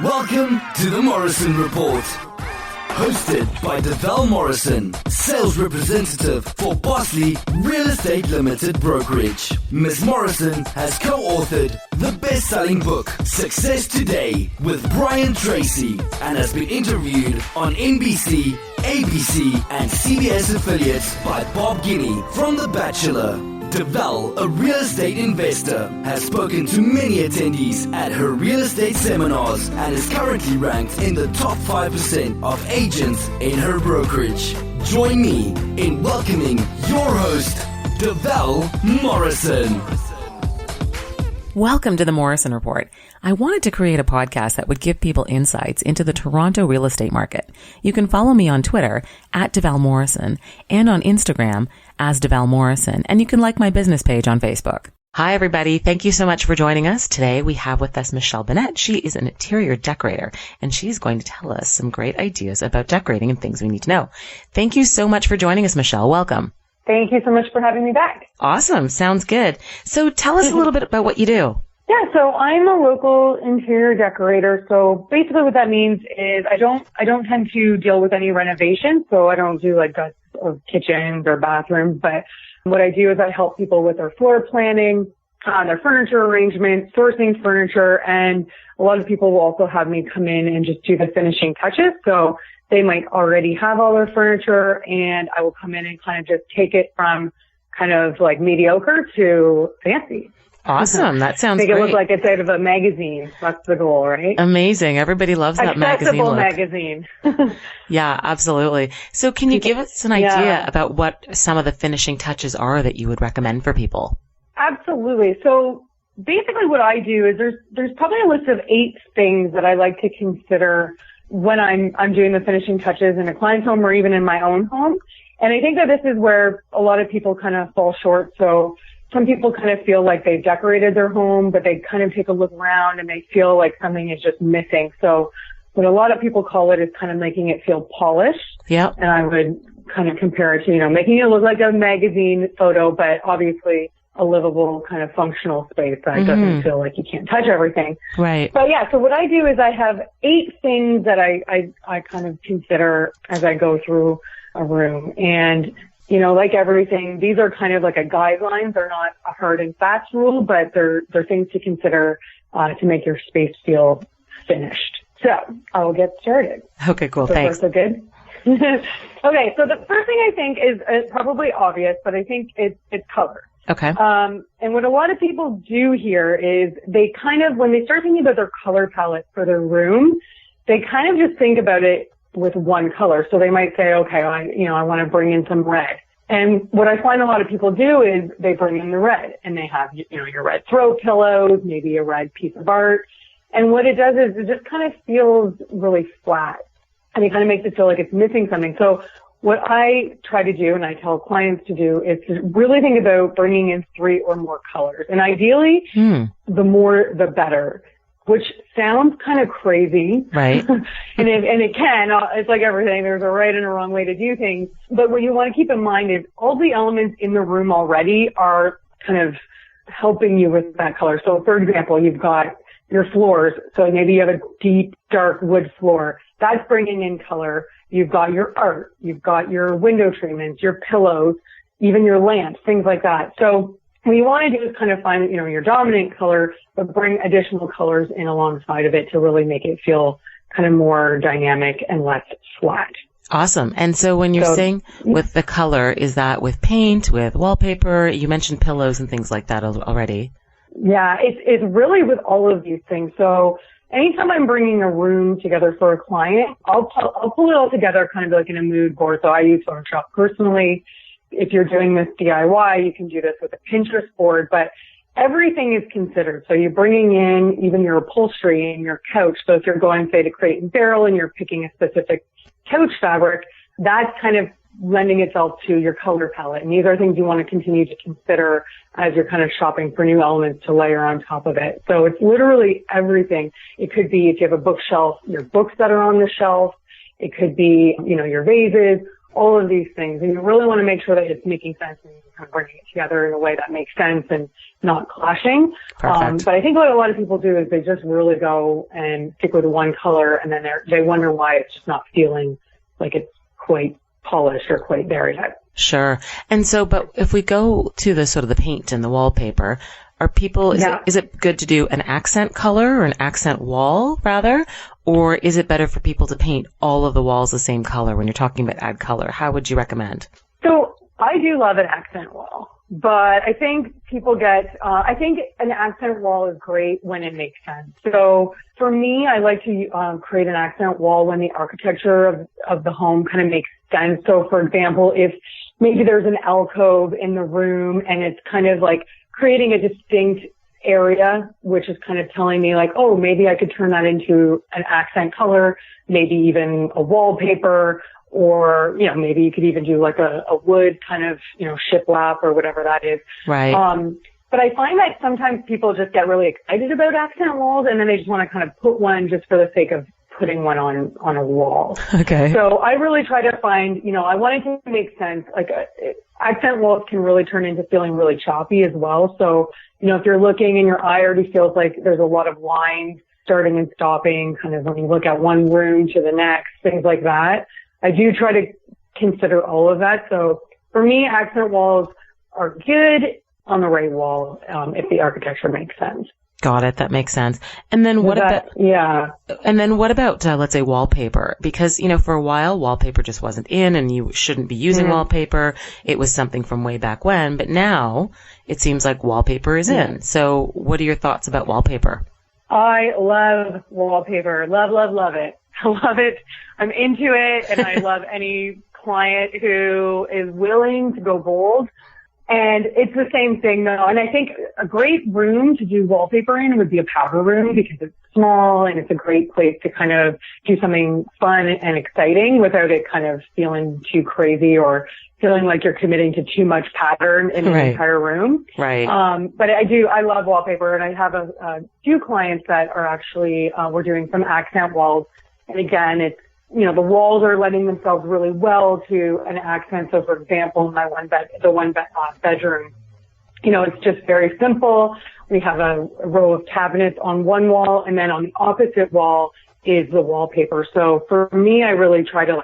Welcome to the Morrison Report. Hosted by Deval Morrison, sales representative for Bosley Real Estate Limited Brokerage. Ms. Morrison has co-authored the best-selling book, Success Today, with Brian Tracy, and has been interviewed on NBC, ABC, and CBS affiliates by Bob Guinea from The Bachelor. Deval, a real estate investor, has spoken to many attendees at her real estate seminars and is currently ranked in the top 5% of agents in her brokerage. Join me in welcoming your host, Deval Morrison. Welcome to the Morrison Report. I wanted to create a podcast that would give people insights into the Toronto real estate market. You can follow me on Twitter at Deval Morrison and on Instagram as Deval Morrison, and you can like my business page on Facebook. Hi, everybody. Thank you so much for joining us. Today, we have with us Michelle Binette. She is an interior decorator, and she's going to tell us some great ideas about decorating and things we need to know. Thank you so much for joining us, Michelle. Welcome. Thank you so much for having me back. Awesome. Sounds good. So tell us a little bit about what you do. Yeah, so I'm a local interior decorator. So basically what that means is I don't tend to deal with any renovations. So I don't do like guts of kitchens or bathrooms, but what I do is I help people with their floor planning, their furniture arrangement, sourcing furniture, and a lot of people will also have me come in and just do the finishing touches. So they might already have all their furniture, and I will come in and kind of just take it from kind of like mediocre to fancy. Awesome. That sounds great. Make it look like it's out of a magazine. That's the goal, right? Amazing. Everybody loves that magazine look. magazine. Yeah, absolutely. So can you give us an idea about what some of the finishing touches are that you would recommend for people? Absolutely. So basically what I do is there's probably a list of 8 things that I like to consider when I'm doing the finishing touches in a client's home or even in my own home. And I think that this is where a lot of people kind of fall short. So some people kind of feel like they've decorated their home, but they kind of take a look around and they feel like something is just missing. So what a lot of people call it is kind of making it feel polished. Yeah. And I would kind of compare it to, making it look like a magazine photo, but obviously a livable kind of functional space that doesn't feel like you can't touch everything. Right. But yeah, so what I do is I have 8 things that I kind of consider as I go through a room. And, like everything, these are kind of like a guidelines. They're not a hard and fast rule, but they're things to consider to make your space feel finished. So I will get started. Okay, cool. Thanks. So good. Okay, so the first thing I think is probably obvious, but I think it's color. Okay. And what a lot of people do here is they kind of, when they start thinking about their color palette for their room, they kind of just think about it with one color. So they might say, okay, I want to bring in some red. And what I find a lot of people do is they bring in the red and they have, your red throw pillows, maybe a red piece of art. And what it does is it just kind of feels really flat and it kind of makes it feel like it's missing something. So what I try to do and I tell clients to do is to really think about bringing in 3 or more colors. And ideally, the more, the better, which sounds kind of crazy. Right. and it can. It's like everything. There's a right and a wrong way to do things. But what you want to keep in mind is all the elements in the room already are kind of helping you with that color. So for example, you've got your floors. So maybe you have a deep, dark wood floor. That's bringing in color. You've got your art, you've got your window treatments, your pillows, even your lamps, things like that. So what you want to do is kind of find, your dominant color, but bring additional colors in alongside of it to really make it feel kind of more dynamic and less flat. Awesome. And so when you're saying with the color, is that with paint, with wallpaper? You mentioned pillows and things like that already. Yeah, it's really with all of these things. So anytime I'm bringing a room together for a client, I'll pull it all together kind of like in a mood board. So I use Photoshop personally. If you're doing this DIY, you can do this with a Pinterest board, but everything is considered. So you're bringing in even your upholstery and your couch. So if you're going, say, to Crate and Barrel and you're picking a specific couch fabric, that's kind of lending itself to your color palette. And these are things you want to continue to consider as you're kind of shopping for new elements to layer on top of it. So it's literally everything. It could be if you have a bookshelf, your books that are on the shelf. It could be, your vases, all of these things. And you really want to make sure that it's making sense and kind of bringing it together in a way that makes sense and not clashing. Perfect. But I think what a lot of people do is they just really go and stick with one color, and then they wonder why it's just not feeling like it's quite polished or quite there yet. Sure. And so, but if we go to the sort of the paint and the wallpaper, are people, is it good to do an accent color or an accent wall rather? Or is it better for people to paint all of the walls the same color when you're talking about add color? How would you recommend? So I do love an accent wall, but I think people I think an accent wall is great when it makes sense. So for me, I like to create an accent wall when the architecture of the home kind of makes sense. So for example, if maybe there's an alcove in the room and it's kind of like creating a distinct area, which is kind of telling me like, oh, maybe I could turn that into an accent color, maybe even a wallpaper, or, maybe you could even do like a wood kind of, shiplap or whatever that is. Right. But I find that sometimes people just get really excited about accent walls and then they just want to kind of put one just for the sake of putting one on a wall. Okay. So I really try to find, I want it to make sense. Like accent walls can really turn into feeling really choppy as well. So, if you're looking and your eye already feels like there's a lot of lines starting and stopping, kind of when you look at one room to the next, things like that. I do try to consider all of that. So for me, accent walls are good on the right wall, if the architecture makes sense. Got it. That makes sense. And then what about, let's say wallpaper? Because, for a while, wallpaper just wasn't in and you shouldn't be using wallpaper. It was something from way back when, but now it seems like wallpaper is in. So what are your thoughts about wallpaper? I love wallpaper. Love, love, love it. I love it. I'm into it, and I love any client who is willing to go bold. And it's the same thing though. And I think a great room to do wallpaper in would be a powder room because it's small and it's a great place to kind of do something fun and exciting without it kind of feeling too crazy or feeling like you're committing to too much pattern in the entire room. Right. But I love wallpaper, and I have a few clients that are actually, we're doing some accent walls. And again, it's, the walls are lending themselves really well to an accent. So for example, my bedroom, it's just very simple. We have a row of cabinets on one wall, and then on the opposite wall is the wallpaper. So for me, I really try to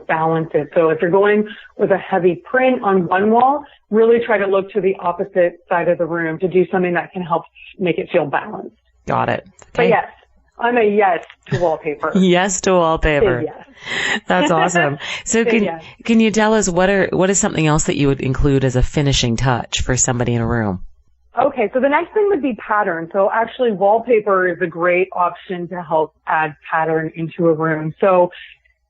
balance it. So if you're going with a heavy print on one wall, really try to look to the opposite side of the room to do something that can help make it feel balanced. Got it. Okay. But yes. I'm a yes to wallpaper. Yes to wallpaper. Yes. That's awesome. So can you tell us what is something else that you would include as a finishing touch for somebody in a room? Okay, so the next thing would be pattern. So actually wallpaper is a great option to help add pattern into a room. So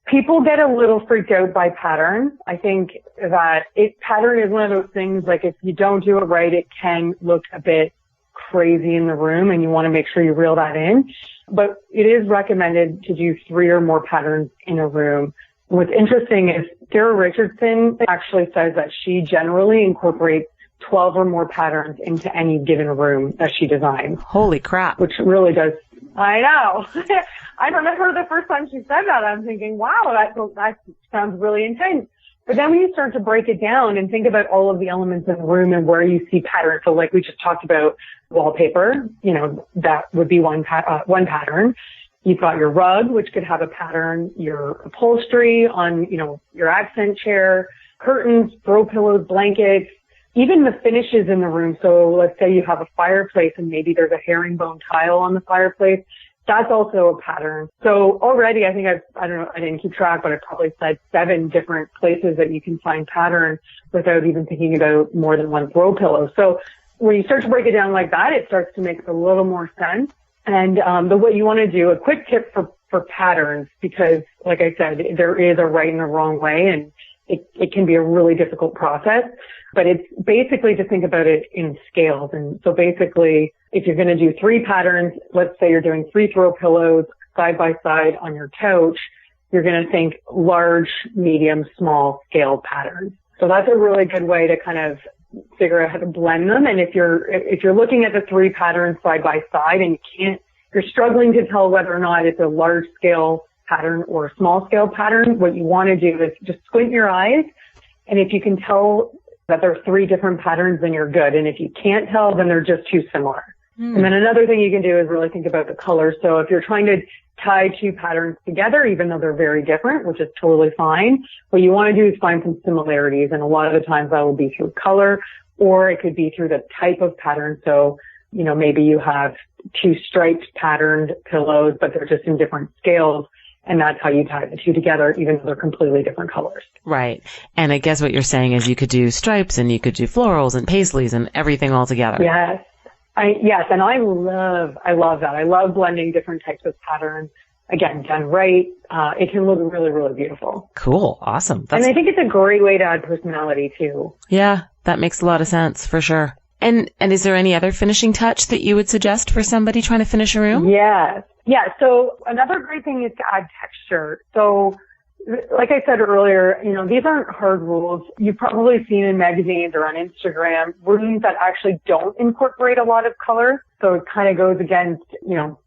people get a little freaked out by pattern. I think that pattern is one of those things, like if you don't do it right, it can look a bit crazy in the room, and you want to make sure you reel that in. But it is recommended to do 3 or more patterns in a room. What's interesting is Sarah Richardson actually says that she generally incorporates 12 or more patterns into any given room that she designs. Holy crap. Which really does. I know. I remember the first time she said that, I'm thinking, wow, that sounds really intense. But then when you start to break it down and think about all of the elements in the room and where you see patterns, so like we just talked about wallpaper, that would be one pattern. You've got your rug, which could have a pattern, your upholstery on, your accent chair, curtains, throw pillows, blankets, even the finishes in the room. So let's say you have a fireplace and maybe there's a herringbone tile on the fireplace. That's also a pattern. So already I think I don't know, I didn't keep track, but I probably said 7 different places that you can find pattern without even thinking about more than one throw pillow. So when you start to break it down like that, it starts to make a little more sense. And what you want to do, a quick tip for patterns, because like I said, there is a right and a wrong way, and it can be a really difficult process, but it's basically to think about it in scales. And so basically, if you're going to do 3 patterns, let's say you're doing 3 throw pillows side by side on your couch, you're going to think large, medium, small scale patterns. So that's a really good way to kind of figure out how to blend them. And if you're looking at the 3 patterns side by side and you're struggling to tell whether or not it's a large scale pattern or small scale pattern, what you want to do is just squint your eyes. And if you can tell that there are 3 different patterns, then you're good. And if you can't tell, then they're just too similar. And then another thing you can do is really think about the color. So if you're trying to tie 2 patterns together, even though they're very different, which is totally fine, what you want to do is find some similarities. And a lot of the times that will be through color, or it could be through the type of pattern. So, you know, maybe you have 2 striped patterned pillows, but they're just in different scales. And that's how you tie the 2 together, even though they're completely different colors. Right. And I guess what you're saying is you could do stripes and you could do florals and paisleys and everything all together. Yes. Yes. And I love that. I love blending different types of patterns. Again, done right. It can look really, really beautiful. Cool. Awesome. And I think it's a great way to add personality too. Yeah. That makes a lot of sense for sure. And is there any other finishing touch that you would suggest for somebody trying to finish a room? Yes. Yeah. So another great thing is to add texture. So like I said earlier, you know, these aren't hard rules. You've probably seen in magazines or on Instagram rooms that actually don't incorporate a lot of color. So it kind of goes against, you know,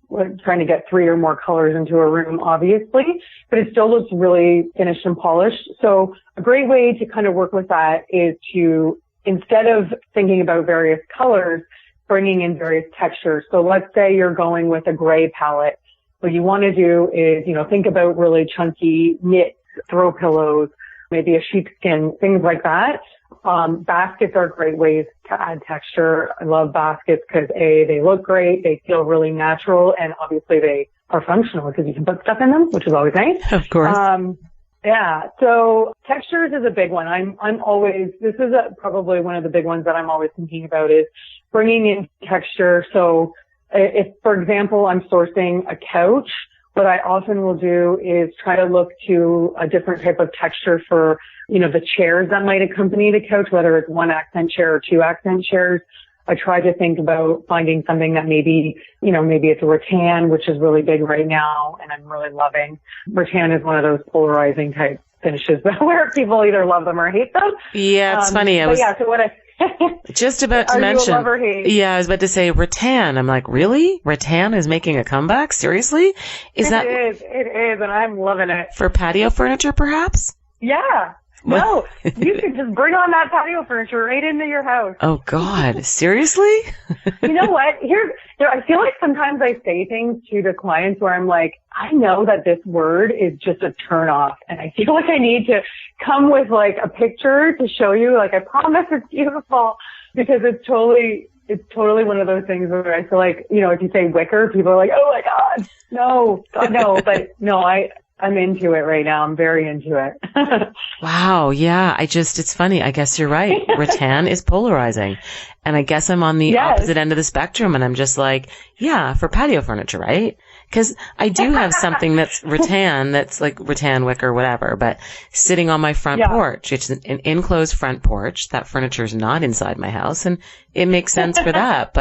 trying to get 3 or more colors into a room, obviously, but it still looks really finished and polished. So a great way to kind of work with that is to, instead of thinking about various colors, bringing in various textures. So let's say you're going with a gray palette. What you want to do is, you know, think about really chunky knits, throw pillows, maybe a sheepskin, things like that. Baskets are great ways to add texture. I love baskets because they look great, they feel really natural, and obviously they are functional because you can put stuff in them, which is always nice. Of course. Yeah. So textures is a big one. This is probably one of the big ones that I'm always thinking about is bringing in texture. So if, for example, I'm sourcing a couch, what I often will do is try to look to a different type of texture for, you know, the chairs that might accompany the couch, whether it's 1 accent chair or 2 accent chairs. I try to think about finding something that maybe it's a rattan, which is really big right now, and I'm really loving. Rattan is one of those polarizing type finishes where people either love them or hate them. Yeah, it's funny. So what I just about to mention. You a love or hate? Yeah, I was about to say rattan. I'm like, really? Rattan is making a comeback? Seriously? It is, and I'm loving it. For patio furniture, perhaps? Yeah. No, you could just bring on that patio furniture right into your house. Oh God, seriously? You know what? I feel like sometimes I say things to the clients where I'm like, I know that this word is just a turn off, and I feel like I need to come with like a picture to show you, like, I promise it's beautiful, because it's totally one of those things where I feel like, you know, if you say wicker, people are like, oh my God, no, but no, I'm into it right now. I'm very into it. Wow. Yeah. It's funny. I guess you're right. Rattan is polarizing. And I guess I'm on the opposite end of the spectrum. And I'm just like, yeah, for patio furniture, right? Because I do have something that's rattan, that's like rattan wicker, whatever, but sitting on my front porch. It's an enclosed front porch. That furniture is not inside my house. And it makes sense for that.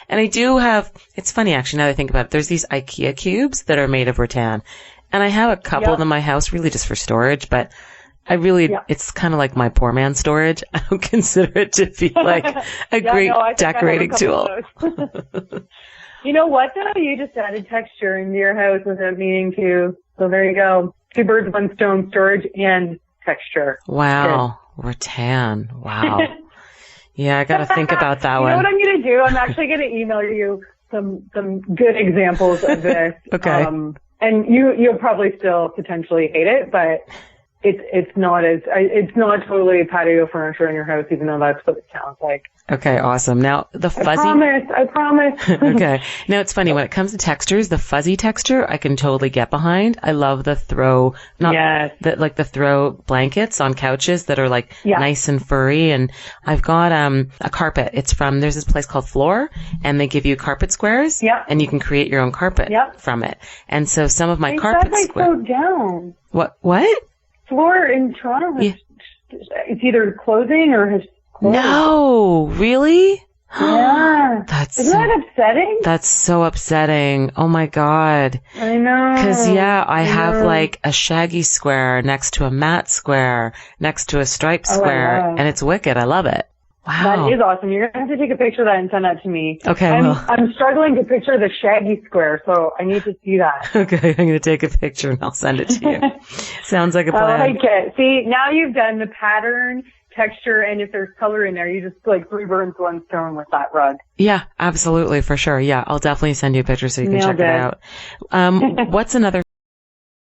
And I do have, it's funny actually, now that I think about it, there's these IKEA cubes that are made of rattan. And I have a couple in my house really just for storage, but it's kind of like my poor man storage. I don't consider it to be like a great decorating tool. You know what though? You just added texture into your house without meaning to. So there you go. 2 birds, 1 stone, storage and texture. Wow. Good. Rattan. Wow. Yeah, I got to think about that one. You know what I'm going to do? I'm actually going to email you some good examples of this. Okay. And you'll probably still potentially hate it, but it's not totally patio furniture in your house, even though that's what it sounds like. Okay, awesome. Now the fuzzy. I promise. Okay. Now it's funny when it comes to textures, the fuzzy texture I can totally get behind. I love the throw, the throw blankets on couches that are like nice and furry. And I've got a carpet. There's this place called Floor, and they give you carpet squares. Yeah. And you can create your own carpet from it. And so some of my carpet squares. Down. What? Floor in Toronto. Yeah. It's either closing or has. No, really? Yeah. Isn't that upsetting? That's so upsetting. Oh my God. I know. Cause I have like a shaggy square next to a matte square, next to a striped square, and it's wicked. I love it. Wow. That is awesome. You're going to have to take a picture of that and send that to me. Okay, I'm struggling to picture the shaggy square, so I need to see that. Okay, I'm going to take a picture and I'll send it to you. Sounds like a plan. I like it. See, now you've done the pattern, texture, and if there's color in there, you just like 3 birds, 1 stone with that rug. Yeah, absolutely, for sure. Yeah, I'll definitely send you a picture so you can check it out. What's another